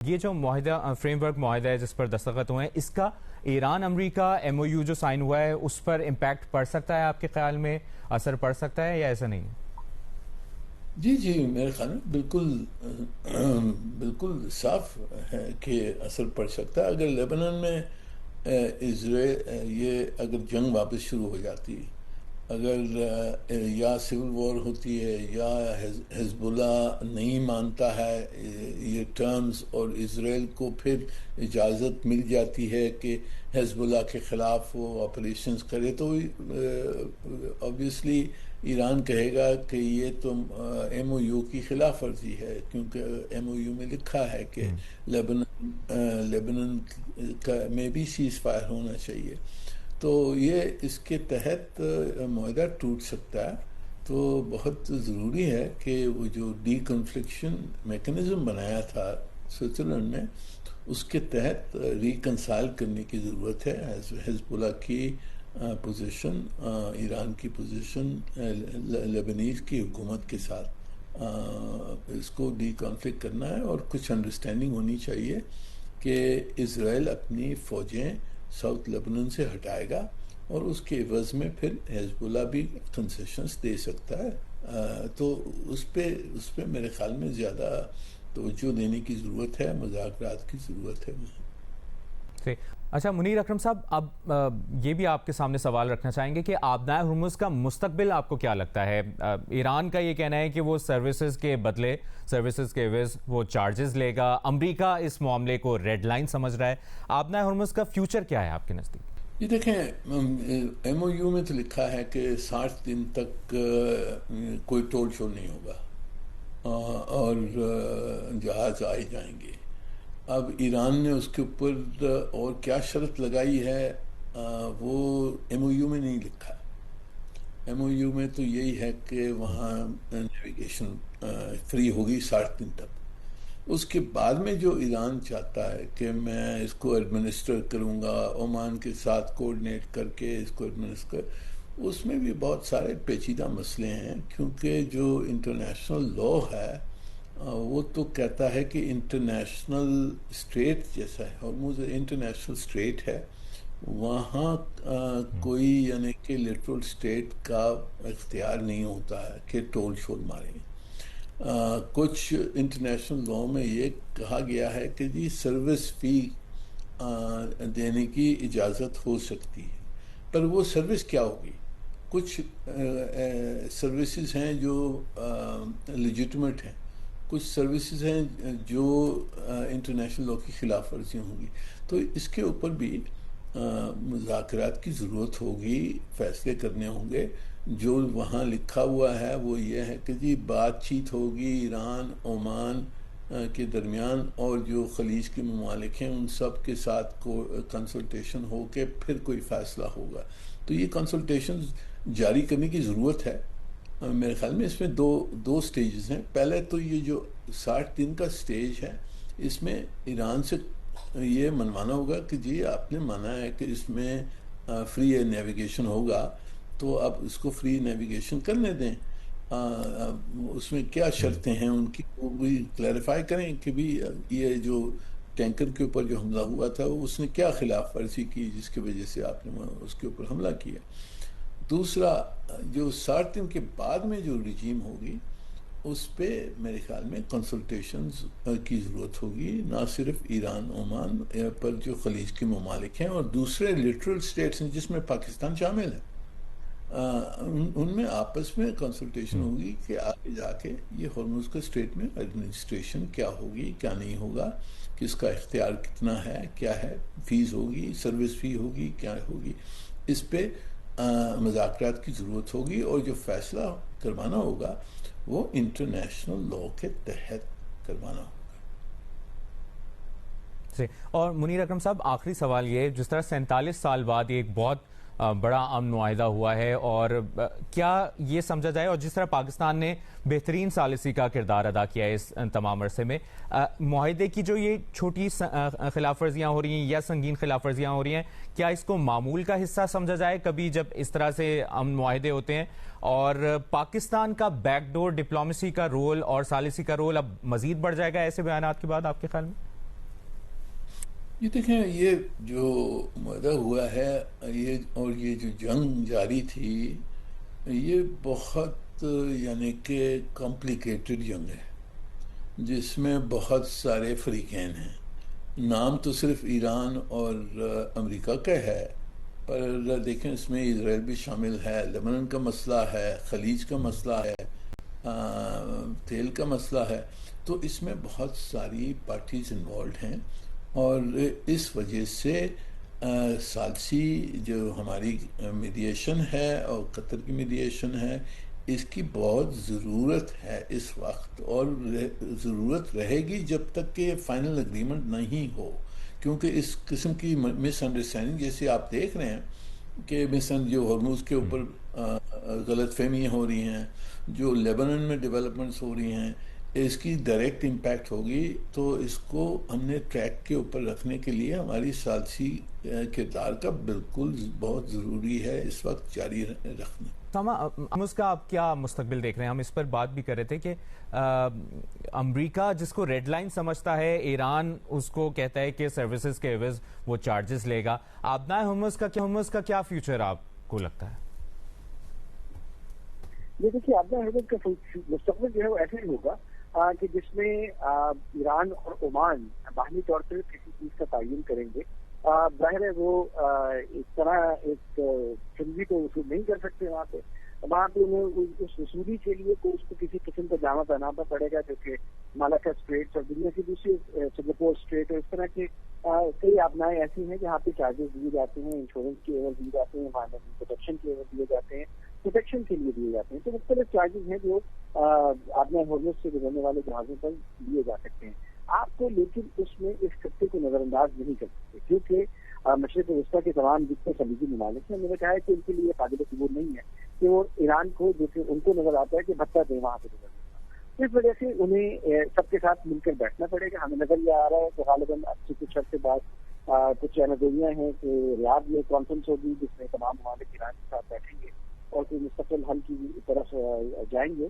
یہ جو معاہدہ فریم ورک معاہدہ ہے جس پر دستخط ہوئے ہیں، اس کا ایران امریکہ ایم او یو جو سائن ہوا ہے اس پر امپیکٹ پڑ سکتا ہے؟ آپ کے خیال میں اثر پڑ سکتا ہے یا ایسا نہیں؟ جی میرے خیال میں بالکل صاف ہے کہ اثر پڑ سکتا ہے. اگر لیبنان میں اسرائیل یہ اگر جنگ واپس شروع ہو جاتی، اگر یا سول وار ہوتی ہے یا حزب اللہ نہیں مانتا ہے یہ ٹرمز اور اسرائیل کو پھر اجازت مل جاتی ہے کہ حزب اللہ کے خلاف وہ آپریشنز کرے، تو obviously ایران کہے گا کہ یہ تو ایم او یو کی خلاف ورزی ہے، کیونکہ ایم او یو میں لکھا ہے کہ لیبنان میں بھی سیز فائر ہونا چاہیے. تو یہ اس کے تحت معاہدہ ٹوٹ سکتا ہے. تو بہت ضروری ہے کہ وہ جو ڈی کنفلکشن میکنزم بنایا تھا سوئٹزرلینڈ میں، اس کے تحت ریکنسائل کرنے کی ضرورت ہے. حزب اللہ کی پوزیشن، ایران کی پوزیشن، لیبنیز کی حکومت کے ساتھ اس کو ڈی کنفلکٹ کرنا ہے، اور کچھ انڈرسٹینڈنگ ہونی چاہیے کہ اسرائیل اپنی فوجیں ساؤتھ لیبنان سے ہٹائے گا اور اس کے عوض میں پھر حزب اللہ بھی کنسیشنز دے سکتا ہے. تو اس پہ میرے خیال میں زیادہ توجہ دینے کی ضرورت ہے، مذاکرات کی ضرورت ہے. اچھا منیر اکرم صاحب، اب یہ بھی آپ کے سامنے سوال رکھنا چاہیں گے کہ آبنائے ہرمز کا مستقبل آپ کو کیا لگتا ہے؟ ایران کا یہ کہنا ہے کہ وہ سروسز کے بدلے، سروسز کے عوض وہ چارجز لے گا. امریکہ اس معاملے کو ریڈ لائن سمجھ رہا ہے. آبنائے ہرمز کا فیوچر کیا ہے آپ کے نزدیک؟ یہ دیکھیں، ایم او یو میں تو لکھا ہے کہ 60 دن تک کوئی ٹول شو نہیں ہوگا اور جہاز آئے جائیں گے. اب ایران نے اس کے اوپر اور کیا شرط لگائی ہے وہ ایم او یو میں نہیں لکھا. ایم او یو میں تو یہی ہے کہ وہاں نیویگیشن فری ہوگی 60 دن تک. اس کے بعد میں جو ایران چاہتا ہے کہ میں اس کو ایڈمنسٹر کروں گا، عمان کے ساتھ کوآرڈینیٹ کر کے اس کو ایڈمنسٹر، اس میں بھی بہت سارے پیچیدہ مسئلے ہیں، کیونکہ جو انٹرنیشنل لا ہے وہ تو کہتا ہے کہ انٹرنیشنل اسٹیٹ جیسا ہے، ہرمز انٹرنیشنل اسٹیٹ ہے، وہاں کوئی یعنی کہ لٹرل اسٹیٹ کا اختیار نہیں ہوتا ہے کہ ٹول شول ماریں. کچھ انٹرنیشنل لا میں یہ کہا گیا ہے کہ جی سروس فی دینے کی اجازت ہو سکتی ہے، پر وہ سروس کیا ہوگی؟ کچھ سروسز ہیں جو لیجٹمیٹ ہیں، کچھ سروسز ہیں جو انٹرنیشنل لا کی خلاف ورزیاں ہوں گی. تو اس کے اوپر بھی مذاکرات کی ضرورت ہوگی، فیصلے کرنے ہوں گے. جو وہاں لکھا ہوا ہے وہ یہ ہے کہ جی بات چیت ہوگی ایران عمان کے درمیان، اور جو خلیج کے ممالک ہیں ان سب کے ساتھ کنسلٹیشن ہو کے پھر کوئی فیصلہ ہوگا. تو یہ کنسلٹیشن جاری کرنے کی ضرورت ہے. میرے خیال میں اس میں دو سٹیجز ہیں. پہلے تو یہ جو 60 دن کا سٹیج ہے، اس میں ایران سے یہ منوانا ہوگا کہ جی آپ نے مانا ہے کہ اس میں فری نیویگیشن ہوگا، تو اب اس کو فری نیویگیشن کرنے دیں. اس میں کیا شرطیں ہیں ان کی وہ بھی کلیریفائی کریں کہ بھی یہ جو ٹینکر کے اوپر جو حملہ ہوا تھا اس نے کیا خلاف ورزی کی جس کی وجہ سے آپ نے اس کے اوپر حملہ کیا. دوسرا، جو 60 دن کے بعد میں جو رجیم ہوگی اس پہ میرے خیال میں کنسلٹیشنز کی ضرورت ہوگی، نہ صرف ایران عمان پر جو خلیج کے ممالک ہیں اور دوسرے لٹرل اسٹیٹس ہیں جس میں پاکستان شامل ہے، ان میں آپس میں کنسلٹیشن ہوگی کہ آگے جا کے یہ ہرمز کے اسٹریٹ میں ایڈمنسٹریشن کیا ہوگی، کیا نہیں ہوگا، کس کا اختیار کتنا ہے، کیا ہے، فیس ہوگی، سروس فی ہوگی، کیا ہوگی. اس پہ مذاکرات کی ضرورت ہوگی، اور جو فیصلہ کروانا ہوگا وہ انٹرنیشنل لا کے تحت کروانا ہوگا. اور منیر اکرم صاحب، آخری سوال یہ، جس طرح 47 سال بعد یہ ایک بہت بڑا امن معاہدہ ہوا ہے، اور کیا یہ سمجھا جائے، اور جس طرح پاکستان نے بہترین ثالثی کا کردار ادا کیا ہے اس تمام عرصے میں، معاہدے کی جو یہ چھوٹی خلاف ورزیاں ہو رہی ہیں یا سنگین خلاف ورزیاں ہو رہی ہیں، کیا اس کو معمول کا حصہ سمجھا جائے کبھی جب اس طرح سے امن معاہدے ہوتے ہیں؟ اور پاکستان کا بیک ڈور ڈپلومیسی کا رول اور ثالثی کا رول اب مزید بڑھ جائے گا ایسے بیانات کے بعد آپ کے خیال میں؟ یہ دیکھیں، یہ جو معاہدہ ہوا ہے، یہ جو جنگ جاری تھی، یہ بہت یعنی کہ کمپلیکیٹڈ جنگ ہے، جس میں بہت سارے فریقین ہیں۔ نام تو صرف ایران اور امریکہ کا ہے، پر دیکھیں اس میں اسرائیل بھی شامل ہے، لبنان کا مسئلہ ہے، خلیج کا مسئلہ ہے، تیل کا مسئلہ ہے، تو اس میں بہت ساری پارٹیز انوالوڈ ہیں، اور اس وجہ سے ثالثی جو ہماری میڈیشن ہے اور قطر کی میڈیشن ہے، اس کی بہت ضرورت ہے اس وقت، اور ضرورت رہے گی جب تک کہ فائنل اگریمنٹ نہیں ہو، کیونکہ اس قسم کی مس انڈرسٹینڈنگ جیسے آپ دیکھ رہے ہیں کہ جو ہرموز کے اوپر غلط فہمیاں ہو رہی ہیں، جو لیبنن میں ڈیولپمنٹس ہو رہی ہیں، اس کی ڈائریکٹ امپیکٹ ہوگی، تو اس کو ہم نے ٹریک کے اوپر رکھنے کے لیے ہماری ثالثی کردار کا بالکل بہت ضروری ہے اس وقت جاری رکھنا۔ ہم اس کا آپ کیا مستقبل دیکھ رہے ہیں؟ ہم اس پر بات بھی کر رہے تھے کہ امریکہ جس کو ریڈ لائن سمجھتا ہے، ایران اس کو کہتا ہے کہ سروسز کے عوض وہ چارجز لے گا۔ آبنائے ہرمز کا کیا فیوچر آپ کو لگتا ہے؟ یہ دیکھیے، آبنائے ہرمز کا مستقبل جو ہے وہ ایسا ہی ہوگا کہ جس میں ایران اور عمان باہمی طور پر کسی چیز کا تعین کریں گے۔ ظاہر ہے وہ اس طرح ایک سنجھی تو وصول نہیں کر سکتے وہاں پہ انہیں اس وصولی کے لیے اس کو کسی قسم کا جامہ پہنانا پڑے گا، جو کہ مالاکا اسٹریٹس اور دنیا کی دوسری سنگاپور اسٹریٹ اور اس طرح کے کئی آبنائیں ایسی ہیں جہاں پہ چارجز دیے جاتے ہیں، انشورنس کے عوض دیے جاتے ہیں، پروٹیکشن کے عوض دیے جاتے ہیں، پروٹیکشن کے لیے دیے جاتے ہیں۔ تو مختلف چارجز ہیں جو آبنائے ہرمز سے گزرنے والے جہازوں پر دیے جا سکتے ہیں۔ آپ کو لیکن اس میں اس خطے کو نظر انداز نہیں کر سکتے، کیونکہ مشرق وسطیٰ کے تمام جتنے خلیجی ممالک ہیں، میں نے کہا ہے کہ ان کے لیے قابل قبول نہیں ہے کہ وہ ایران کو، جو کہ ان کو نظر آتا ہے کہ بھتہ دیں وہاں سے گزرنے۔ اس وجہ سے انہیں سب کے ساتھ مل کر بیٹھنا پڑے گا۔ ہمیں نظر یہ آ رہا ہے کہ غالباً اب سے کچھ عرصے بعد کچھ نظریاں ہیں کہ ریاض میں کانفرنس ہوگی جس میں تمام ممالک ایران کے ساتھ بیٹھیں گے اور کوئی مستقل حل کی طرف جائیں گے،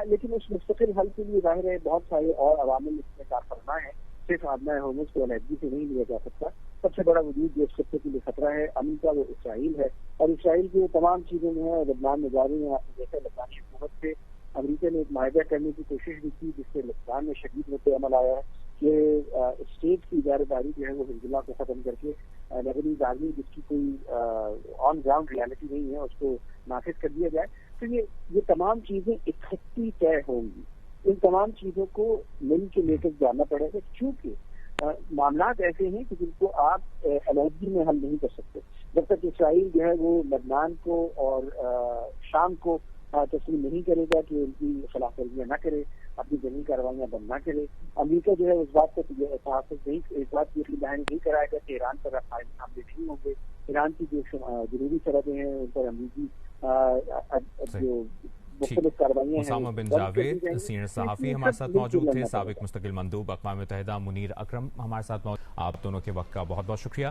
لیکن اس مستقل حل کے لیے ظاہر ہے بہت سارے اور عوامل اس میں کار فرما ہے۔ صرف آبنائے ہرمز کو علیحدگی سے نہیں لیا جا سکتا۔ سب سے بڑا وجود جو اس خطے کے لیے خطرہ ہے امن کا، وہ اسرائیل ہے، اور اسرائیل کی تمام چیزیں جو ہیں لبنان میں جاری ہیں۔ آپ نے دیکھا لبنانی حکومت سے امریکہ نے ایک معاہدہ کرنے کی کوشش بھی کی، جس سے لبنان میں شدید رد عمل آیا ہے کہ اسٹیٹ کی ادارہ داری جو ہے وہ حزب اللہ کو ختم کر کے لیبنیز آرمی، جس کی کوئی آن گراؤنڈ ریالٹی نہیں ہے، اس کو نافذ کر دیا جائے۔ تو یہ تمام چیزیں اکٹھی طے ہوں گی۔ ان تمام چیزوں کو مل کے لے کر جانا پڑے گا، چونکہ معاملات ایسے ہیں کہ جن کو آپ علیحدگی میں حل نہیں کر سکتے۔ جب تک اسرائیل جو ہے وہ لبنان کو اور شام کو تسلیم نہیں کرے گا کہ ان کی خلاف ورزیاں نہ کرے، اپنی جنگی کارروائیاں بند نہ کرے، امریکہ جو ہے اس بات کو تحفظ نہیں، اس بات کی بیان نہیں کرائے گا کہ ایران پر حملے نہیں ہوں گے۔ ایران کی جو جنوبی سرحدیں ہیں ان پر امریکی جو مختلف کارروائیاں ہیں۔ اسامہ بن جاوید سینئر صحافی ہمارے ساتھ موجود تھے، سابق مستقل مندوب اقوام متحدہ منیر اکرم ہمارے ساتھ موجود۔ آپ دونوں کے وقت کا بہت بہت شکریہ۔